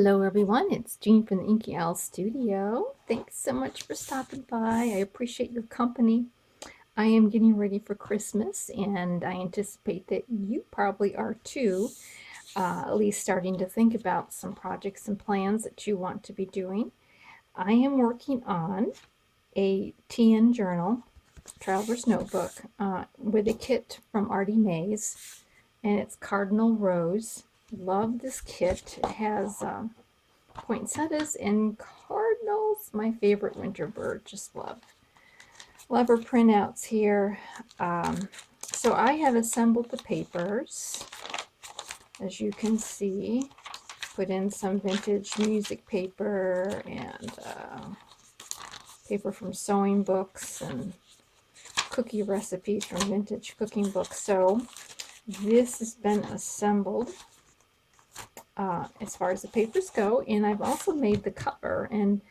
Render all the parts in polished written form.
Hello everyone, it's Jean from the Inky Owl Studio. Thanks so much for stopping by. I appreciate your company. I am getting ready for Christmas and I anticipate that you probably are too, at least starting to think about some projects and plans that you want to be doing. I am working on a TN journal, traveler's notebook, with a kit from Artymaze, and it's Cardinal Rose. Love this kit. It has poinsettias and cardinals, my favorite winter bird. Just love her printouts here. So I have assembled the papers, as you can see. Put in some vintage music paper and paper from sewing books and cookie recipes from vintage cooking books. So this has been assembled as far as the papers go, and I've also made the cover. And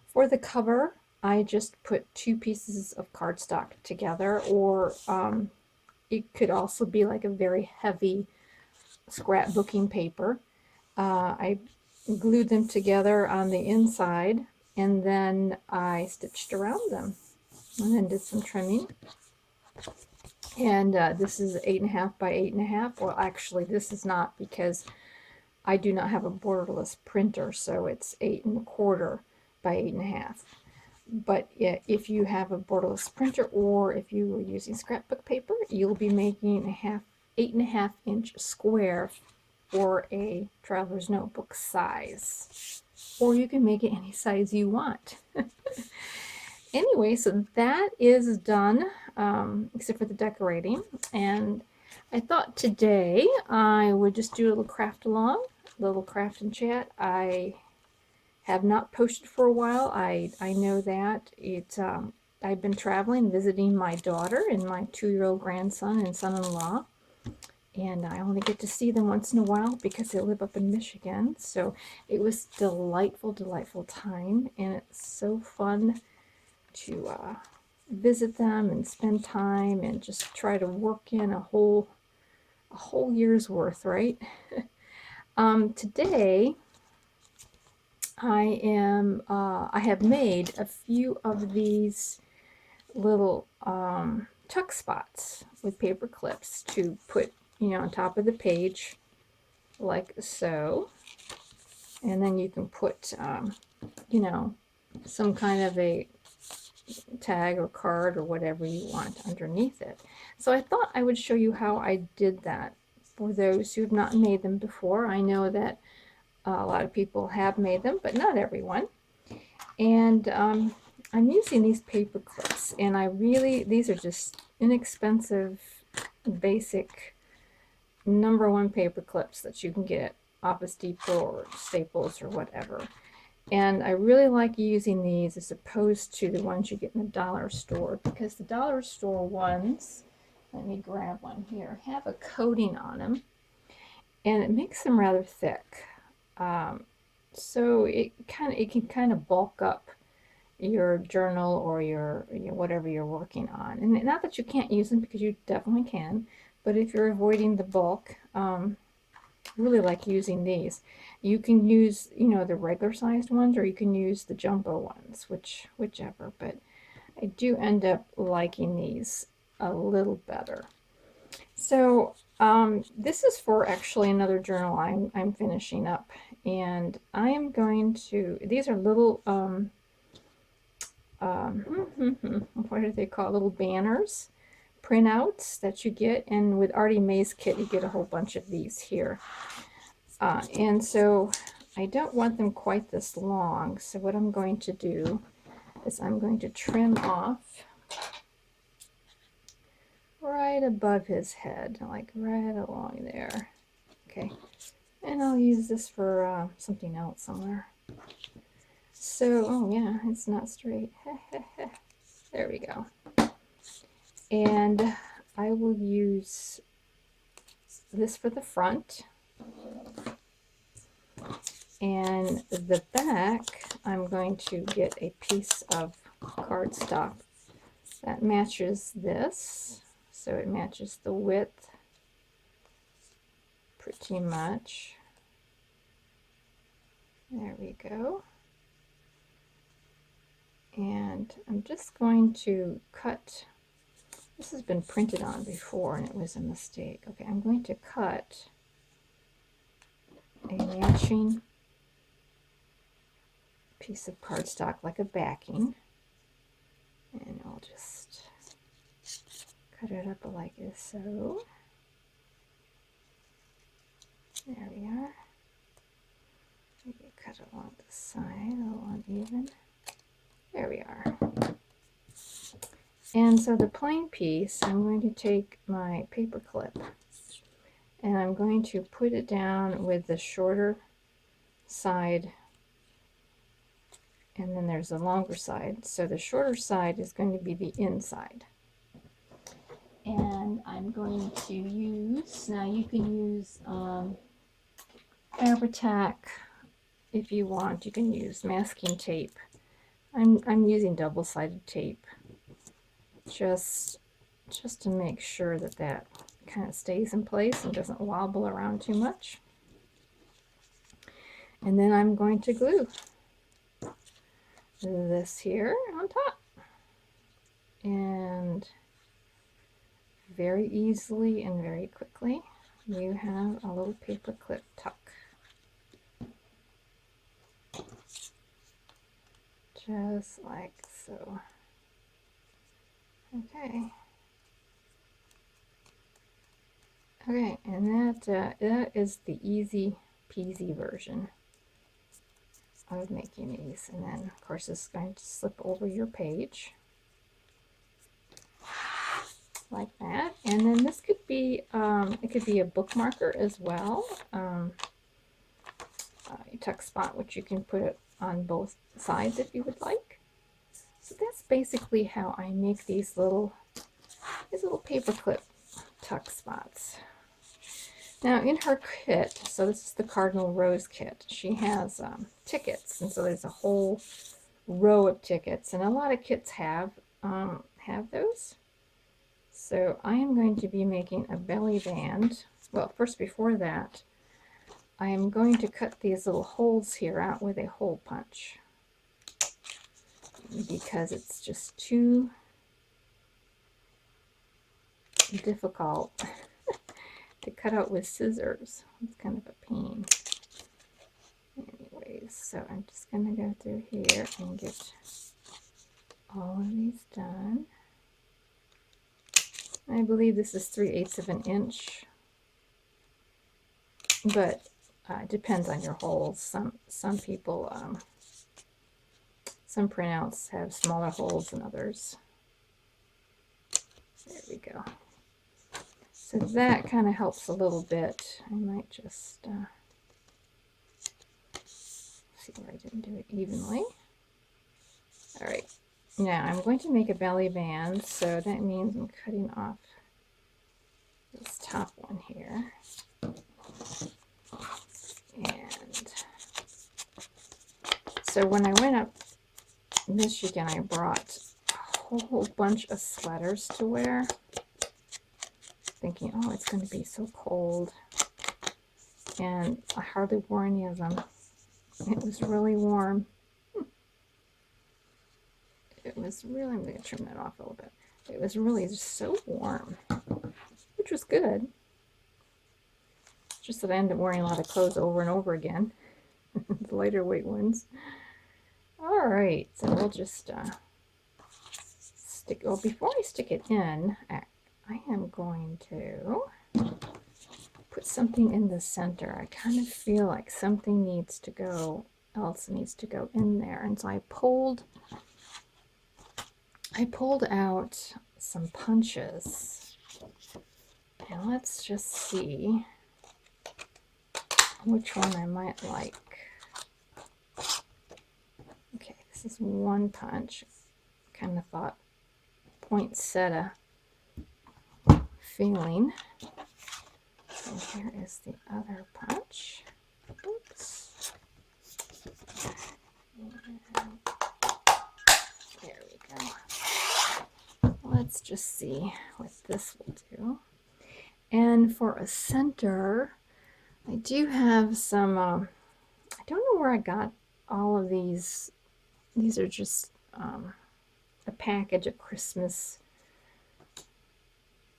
for the cover, I just put 2 pieces of cardstock together, or it could also be like a very heavy scrapbooking paper. I glued them together on the inside, and then I stitched around them, and then did some trimming. And this is 8.5 by 8.5. Well, actually, this is not, because I do not have a borderless printer, so it's 8.25 by 8.5. But if you have a borderless printer, or if you were using scrapbook paper, you'll be making a 8.5 inch square for a traveler's notebook size. Or you can make it any size you want. Anyway, so that is done, except for the decorating. And I thought today I would just do a little craft along, little craft and chat. I have not posted for a while. I know that I've been traveling, visiting my daughter and my 2-year-old grandson and son-in-law, and I only get to see them once in a while because they live up in Michigan. So it was delightful time, and it's so fun to visit them and spend time and just try to work in a whole year's worth, right? Today I have made a few of these little tuck spots with paper clips to put, on top of the page, like so. And then you can put, some kind of a tag or card or whatever you want underneath it. So I thought I would show you how I did that for those who have not made them before. I know that a lot of people have made them, but not everyone. And I'm using these paper clips, and these are just inexpensive, basic #1 paper clips that you can get at Office Depot or Staples or whatever. And I really like using these as opposed to the ones you get in the dollar store, because the dollar store ones, let me grab one here, have a coating on them, and it makes them rather thick. So it can kind of bulk up your journal or your whatever you're working on. And not that you can't use them, because you definitely can, but if you're avoiding the bulk, really like using these. You can use, the regular sized ones, or you can use the jumbo ones, whichever, but I do end up liking these a little better. So this is for actually another journal I'm finishing up, and I am going to, these are little what do they call, little banners, printouts that you get, and with Artymaze kit you get a whole bunch of these here. And so I don't want them quite this long, so what I'm going to do is I'm going to trim off right above his head, like right along there. Okay, and I'll use this for something else somewhere. So, oh yeah, it's not straight. There we go. And I will use this for the front, and the back I'm going to get a piece of cardstock that matches this, so it matches the width pretty much. There we go. And I'm just going to cut. This has been printed on before and it was a mistake. Okay, I'm going to cut a matching piece of cardstock like a backing, and I'll just cut it up like so. There we are. Maybe cut it along the side, a little uneven. There we are. And so the plain piece, I'm going to take my paper clip and I'm going to put it down with the shorter side, and then there's a longer side. So the shorter side is going to be the inside. And I'm going to use, now you can use Fabri-Tac if you want. You can use masking tape. I'm using double-sided tape just to make sure that that kind of stays in place and doesn't wobble around too much. And then I'm going to glue this here on top, and very easily and very quickly you have a little paper clip tuck. Just like so. Okay. Okay, and that is the easy peasy version of making these. And then of course this is going to slip over your page like that. And then this could be it could be a bookmarker as well, a tuck spot, which you can put it on both sides if you would like. So that's basically how I make these little paperclip tuck spots. Now in her kit, so this is the Cardinal Rose kit, she has tickets, and so there's a whole row of tickets, and a lot of kits have those. So I am going to be making a belly band. Well, first, before that, I am going to cut these little holes here out with a hole punch, because it's just too difficult to cut out with scissors. It's kind of a pain. Anyways, so I'm just going to go through here and get all of these done. I believe this is 3/8 of an inch, but it depends on your holes. Some people, some printouts have smaller holes than others. There we go. So that kind of helps a little bit. I might just see where I didn't do it evenly. All right. Now I'm going to make a belly band, so that means I'm cutting off this top one here. And so when I went up Michigan, I brought a whole bunch of sweaters to wear, thinking, oh, it's going to be so cold. And I hardly wore any of them. It was really warm. It was really, I'm going to trim that off a little bit. It was really just so warm, which was good. Just that I ended up wearing a lot of clothes over and over again, the lighter weight ones. All right, so we'll just stick, well, before I stick it in, I am going to put something in the center. I kind of feel like something needs to go, else needs to go in there. And so I pulled out some punches, and let's just see which one I might like. Okay, this is one punch. Kind of thought poinsettia feeling. And here is the other punch. Oops. And there we go. Let's just see what this will do. And for a center, I do have some, I don't know where I got all of these. These are just a package of Christmas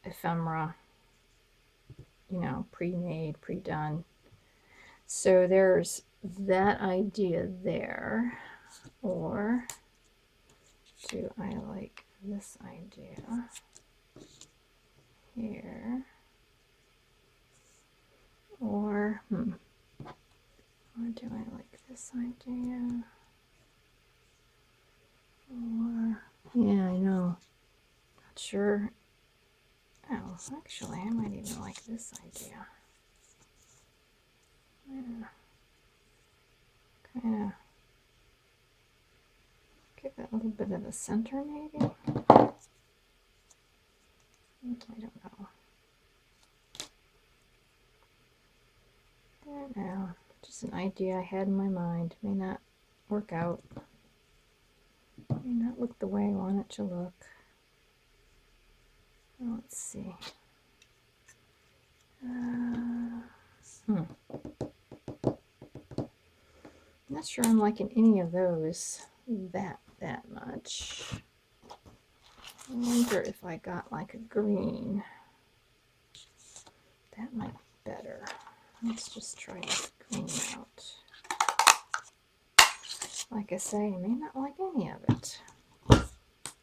ephemera, you know, pre-made, pre-done. So there's that idea there. Or do I like this idea here? Or, or do I like this idea? Or, yeah, I know. Not sure. Oh, actually, I might even like this idea. Yeah. Kind of give it a little bit of a center, maybe. I don't know. I don't know. Just an idea I had in my mind. May not work out. May not look the way I want it to look. Let's see. Not sure I'm liking any of those that much. I wonder if I got like a green. That might be better. Let's just try this green out. Like I say, I may not like any of it.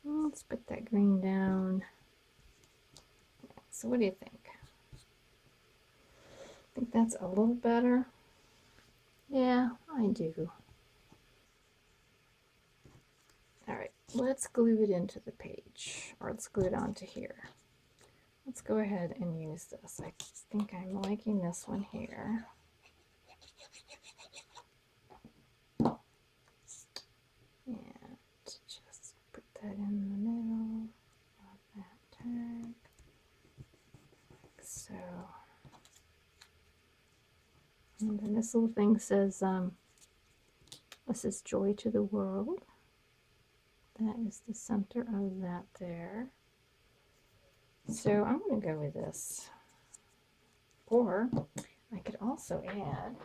Let's put that green down. So what do you think? Think that's a little better? Yeah, I do. All right, let's glue it into the page, or let's glue it onto here. Let's go ahead and use this. I think I'm liking this one here. And just put that in the middle of that tag, like so. And then this little thing says, this is joy to the world. That is the center of that there. So I'm going to go with this. Or I could also add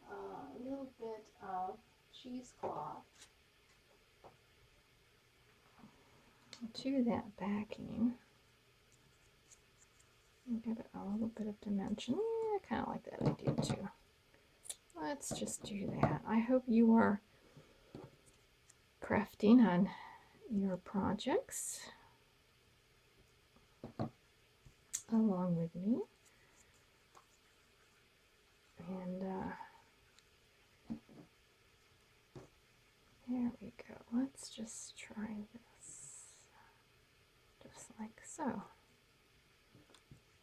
a little bit of cheesecloth to that backing. And give it a little bit of dimension. Yeah, I kind of like that idea too. Let's just do that. I hope you are crafting on your projects along with me. And there we go. Let's just try this. Just like so. All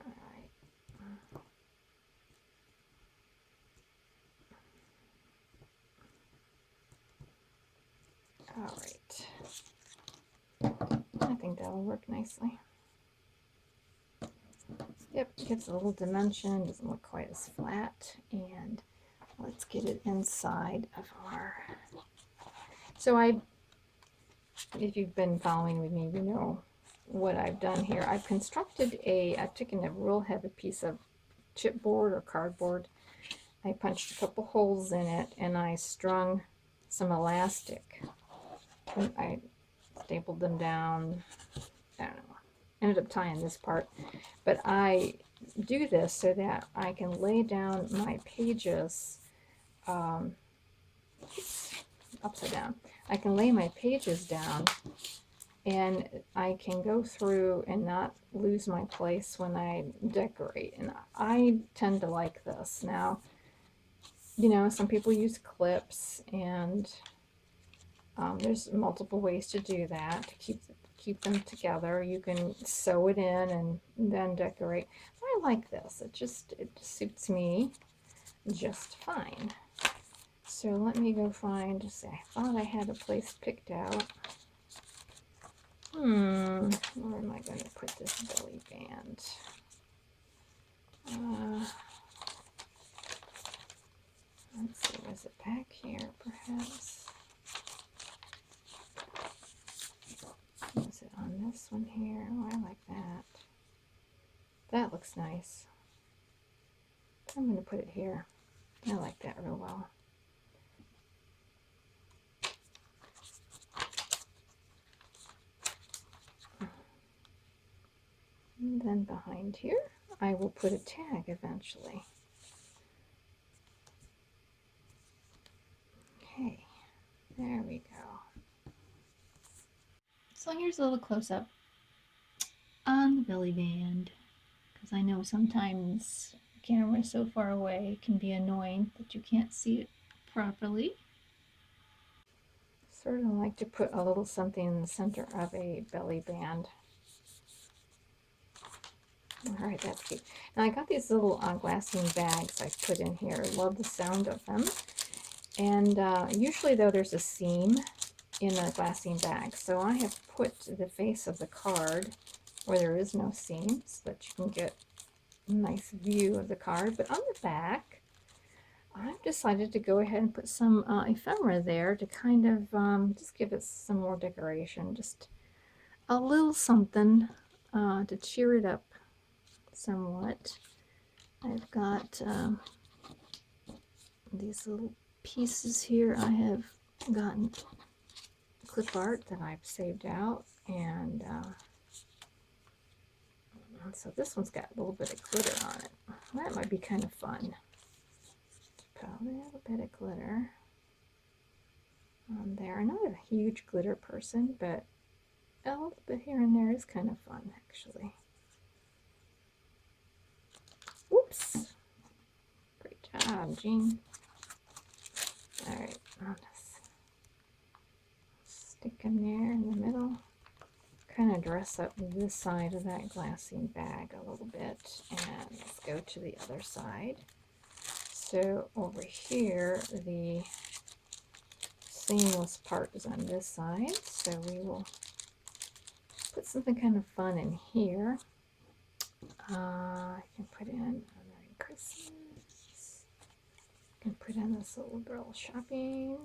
right. All right. I think that'll work nicely. Yep, gives a little dimension, doesn't look quite as flat, and let's get it inside of our... So if you've been following with me, you know what I've done here. I've constructed I've taken a real heavy piece of chipboard or cardboard. I punched a couple holes in it, and I strung some elastic. I stapled them down. I don't know. Ended up tying this part, but I do this so that I can lay down my pages upside down. I can lay my pages down, and I can go through and not lose my place when I decorate, and I tend to like this. Now, you know, some people use clips, and there's multiple ways to do that to keep them together. You can sew it in and then decorate. I like this. It suits me just fine. So let me go find, see, I thought I had a place picked out. Where am I going to put this belly band? Let's see, was it back here perhaps? Is it on this one here? Oh, I like that. That looks nice. I'm going to put it here. I like that real well. And then behind here, I will put a tag eventually. Okay, there we go. So here's a little close-up on the belly band, because I know sometimes the camera is so far away it can be annoying that you can't see it properly. Sort of like to put a little something in the center of a belly band. All right, that's cute. Now I got these little glassine bags I put in here. Love the sound of them. And usually though there's a seam in the glassine bag, so I have put the face of the card where there is no seam so that you can get a nice view of the card. But on the back, I've decided to go ahead and put some ephemera there to kind of just give it some more decoration, just a little something to cheer it up somewhat. I've got these little pieces here I have gotten clip art that I've saved out, and so this one's got a little bit of glitter on it. That might be kind of fun. Put a little bit of glitter on there. I'm not a huge glitter person, but a little bit here and there is kind of fun, actually. Whoops! Great job, Jean. Alright, I'll just stick them there in the middle. Kind of dress up this side of that glassine bag a little bit, and let's go to the other side. So over here, the seamless part is on this side, so we will put something kind of fun in here. I can put in Merry Christmas. I can put in this little girl shopping.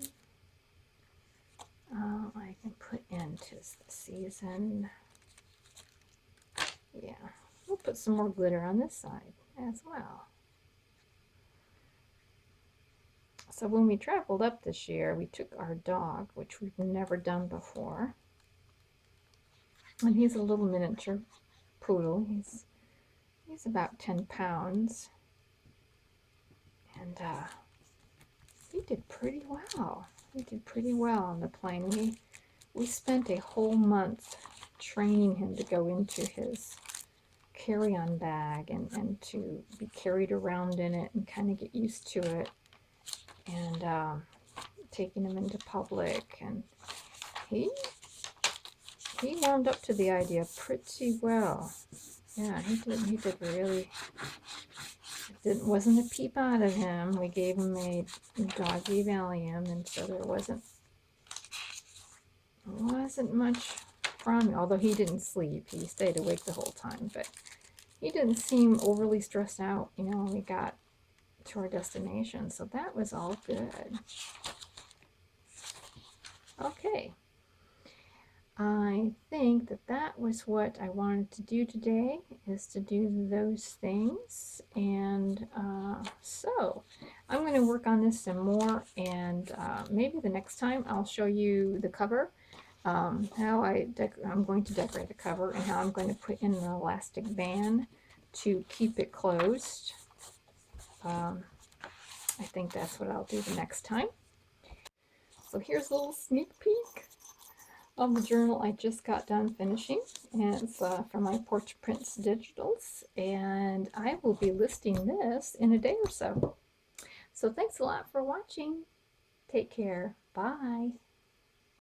I can put in 'tis the season. Yeah, we'll put some more glitter on this side as well. So when we traveled up this year, we took our dog, which we've never done before. And he's a little miniature poodle. He's about 10 pounds. And he did pretty well. He did pretty well on the plane. We spent a whole month training him to go into his carry-on bag and to be carried around in it and kind of get used to it, and taking him into public, and he warmed up to the idea pretty well. Yeah, he did really. It wasn't a peep out of him. We gave him a doggy Valium, and so there wasn't much from him. Although he didn't sleep, he stayed awake the whole time, but he didn't seem overly stressed out, you know, when we got to our destination. So that was all good. Okay. I think that was what I wanted to do today, is to do those things. And so I'm going to work on this some more, and maybe the next time I'll show you the cover, how I'm going to decorate the cover, and how I'm going to put in an elastic band to keep it closed. I think that's what I'll do the next time. So here's a little sneak peek of the journal I just got done finishing, and it's from my Porch Prints Digitals, and I will be listing this in a day or so. So thanks a lot for watching. Take care. Bye.